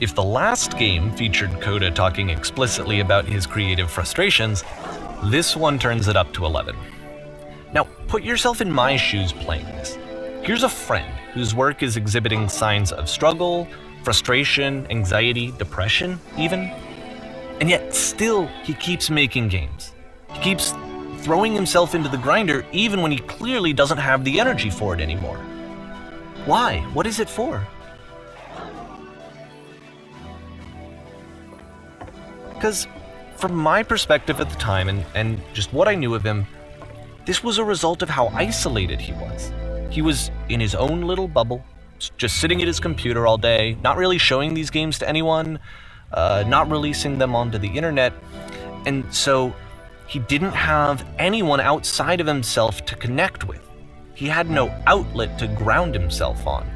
If the last game featured Coda talking explicitly about his creative frustrations, this one turns it up to 11. Now, put yourself in my shoes playing this. Here's a friend whose work is exhibiting signs of struggle, frustration, anxiety, depression, even. And yet, still, he keeps making games. He keeps throwing himself into the grinder even when he clearly doesn't have the energy for it anymore. Why? What is it for? Because from my perspective at the time and just what I knew of him, this was a result of how isolated he was. He was in his own little bubble, just sitting at his computer all day, not really showing these games to anyone, not releasing them onto the internet, and so he didn't have anyone outside of himself to connect with. He had no outlet to ground himself on.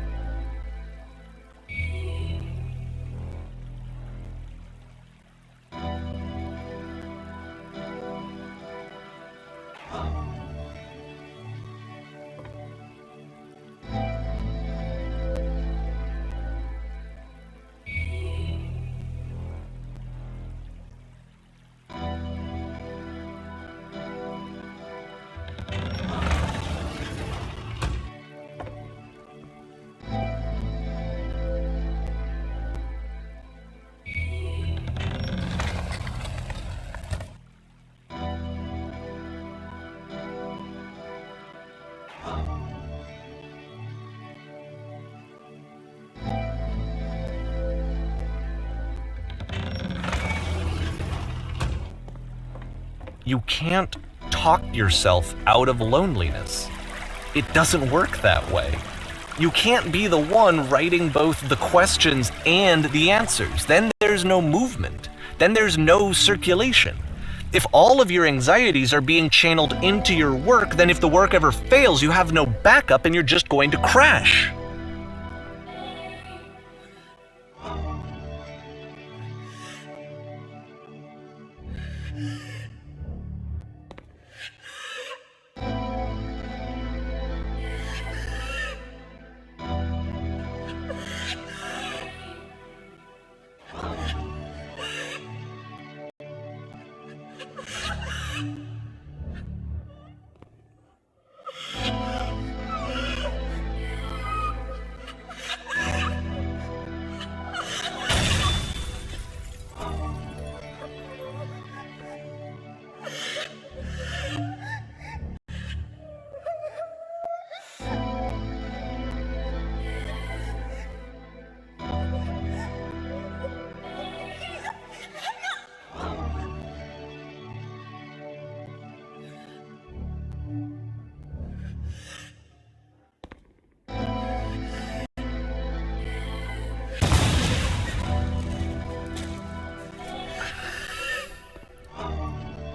You can't talk yourself out of loneliness. It doesn't work that way. You can't be the one writing both the questions and the answers. Then there's no movement. Then there's no circulation. If all of your anxieties are being channeled into your work, then if the work ever fails, you have no backup and you're just going to crash.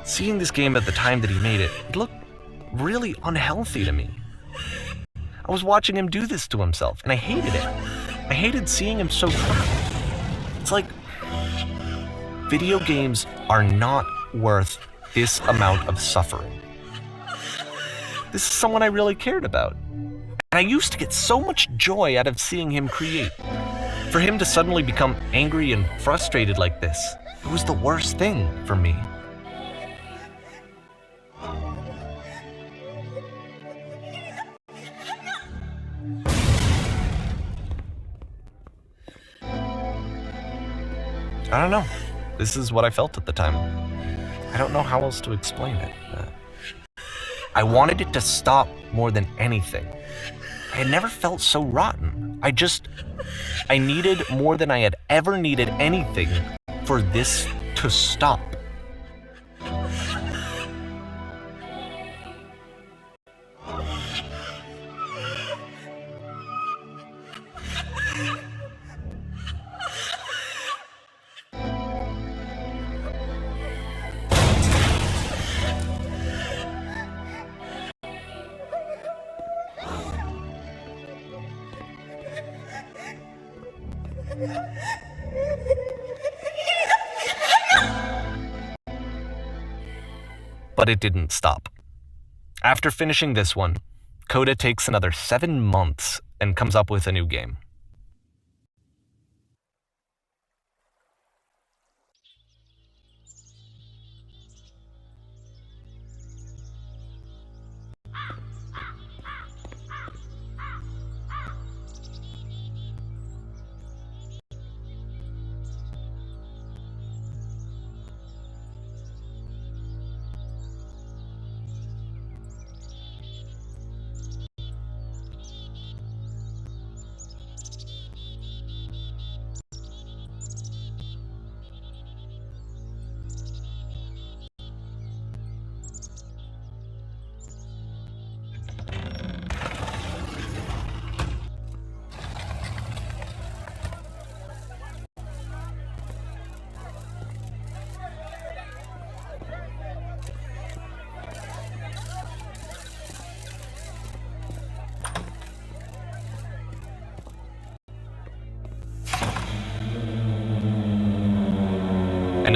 Seeing this game at the time that he made it, it looked really unhealthy to me. I was watching him do this to himself, and I hated it. I hated seeing him so trapped. It's like, video games are not worth this amount of suffering. This is someone I really cared about. And I used to get so much joy out of seeing him create. For him to suddenly become angry and frustrated like this, it was the worst thing for me. I don't know. This is what I felt at the time. I don't know how else to explain it. I wanted it to stop more than anything. I had never felt so rotten. I needed more than I had ever needed anything for this to stop. But it didn't stop. After finishing this one, Coda takes another 7 months and comes up with a new game.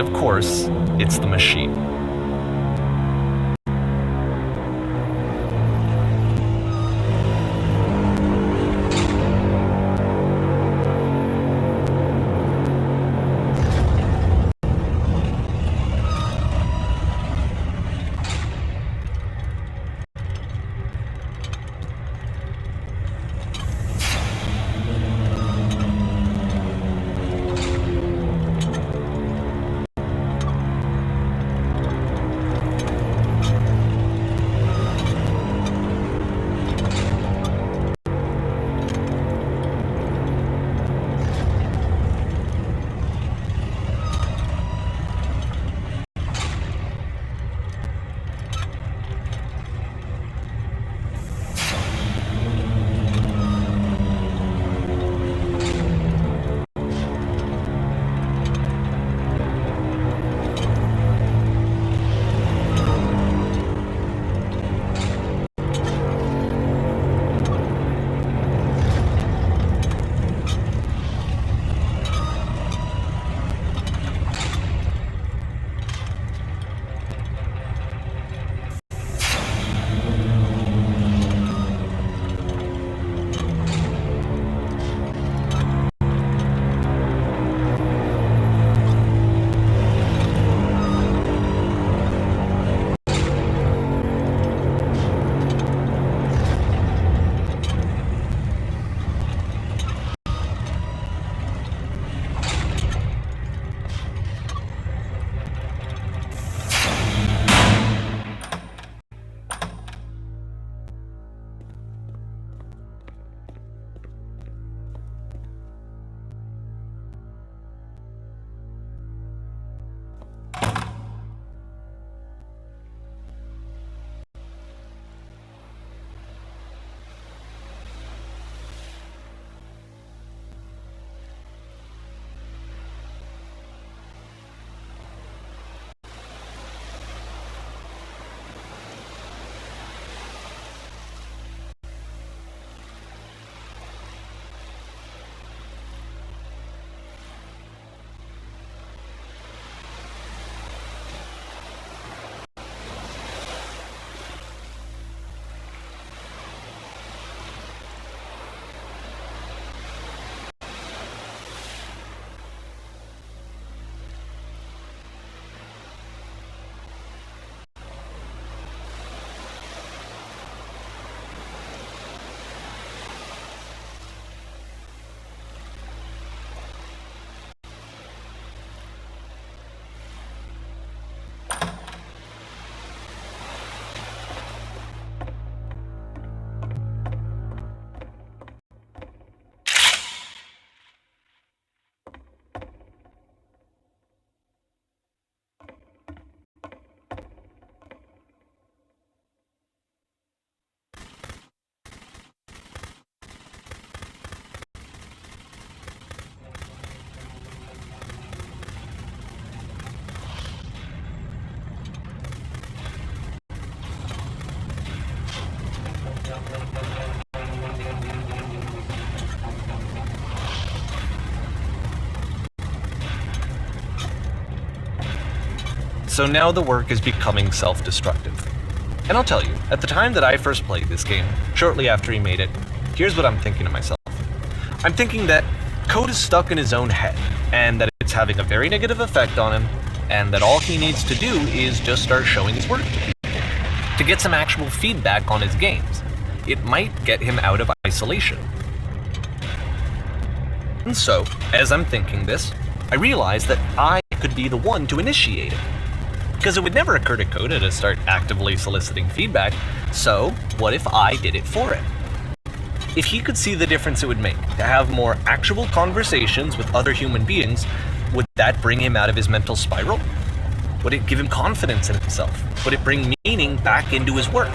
of course, it's the machine. So now the work is becoming self-destructive. And I'll tell you, at the time that I first played this game, shortly after he made it, here's what I'm thinking to myself. I'm thinking that Code is stuck in his own head, and that it's having a very negative effect on him, and that all he needs to do is just start showing his work to people, to get some actual feedback on his games. It might get him out of isolation. And so, as I'm thinking this, I realize that I could be the one to initiate it. Because it would never occur to Coda to start actively soliciting feedback, so what if I did it for him? If he could see the difference it would make to have more actual conversations with other human beings, would that bring him out of his mental spiral? Would it give him confidence in himself? Would it bring meaning back into his work?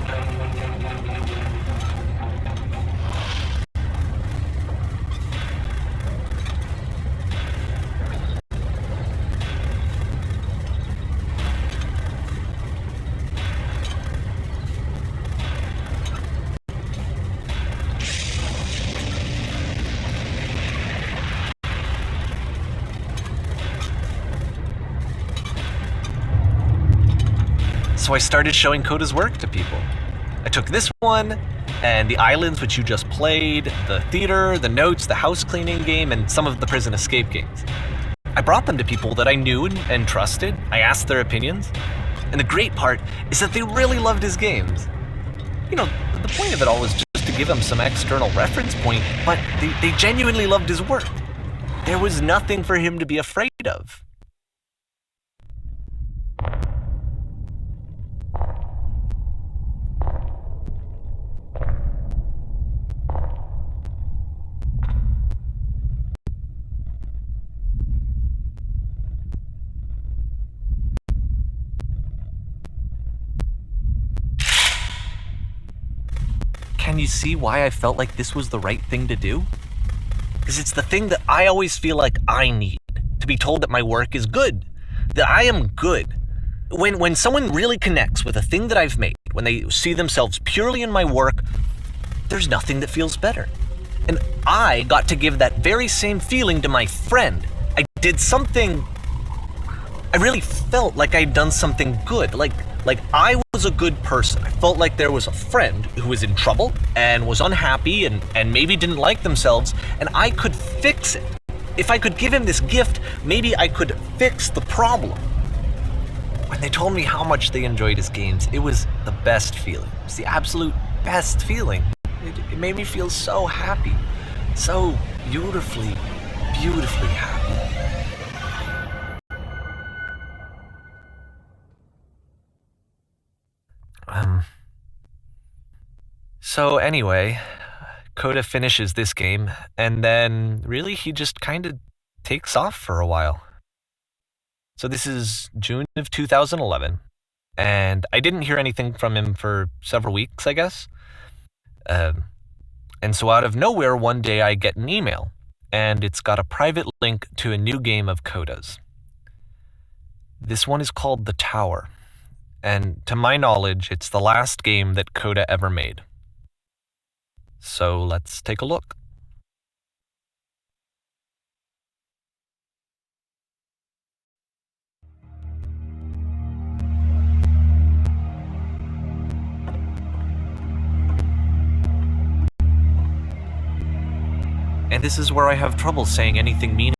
So I started showing Coda's work to people. I took this one, and the islands which you just played, the theater, the notes, the house cleaning game, and some of the prison escape games. I brought them to people that I knew and trusted. I asked their opinions. And the great part is that they really loved his games. You know, the point of it all was just to give him some external reference point, but they genuinely loved his work. There was nothing for him to be afraid of. Can you see why I felt like this was the right thing to do? Because it's the thing that I always feel like I need, to be told that my work is good, that I am good. When someone really connects with a thing that I've made, when they see themselves purely in my work, there's nothing that feels better. And I got to give that very same feeling to my friend. I did something, I really felt like I'd done something good, like I was a good person. I felt like there was a friend who was in trouble and was unhappy and maybe didn't like themselves, and I could fix it. If I could give him this gift, maybe I could fix the problem. When they told me how much they enjoyed his games, it was the best feeling. It was the absolute best feeling. It made me feel so happy, so beautifully happy. So anyway, Coda finishes this game, and then really he just kind of takes off for a while. So this is June of 2011, and I didn't hear anything from him for several weeks, I guess. And so out of nowhere, one day I get an email, and it's got a private link to a new game of Coda's. This one is called The Tower, and to my knowledge, it's the last game that Coda ever made. So let's take a look. And this is where I have trouble saying anything meaningful.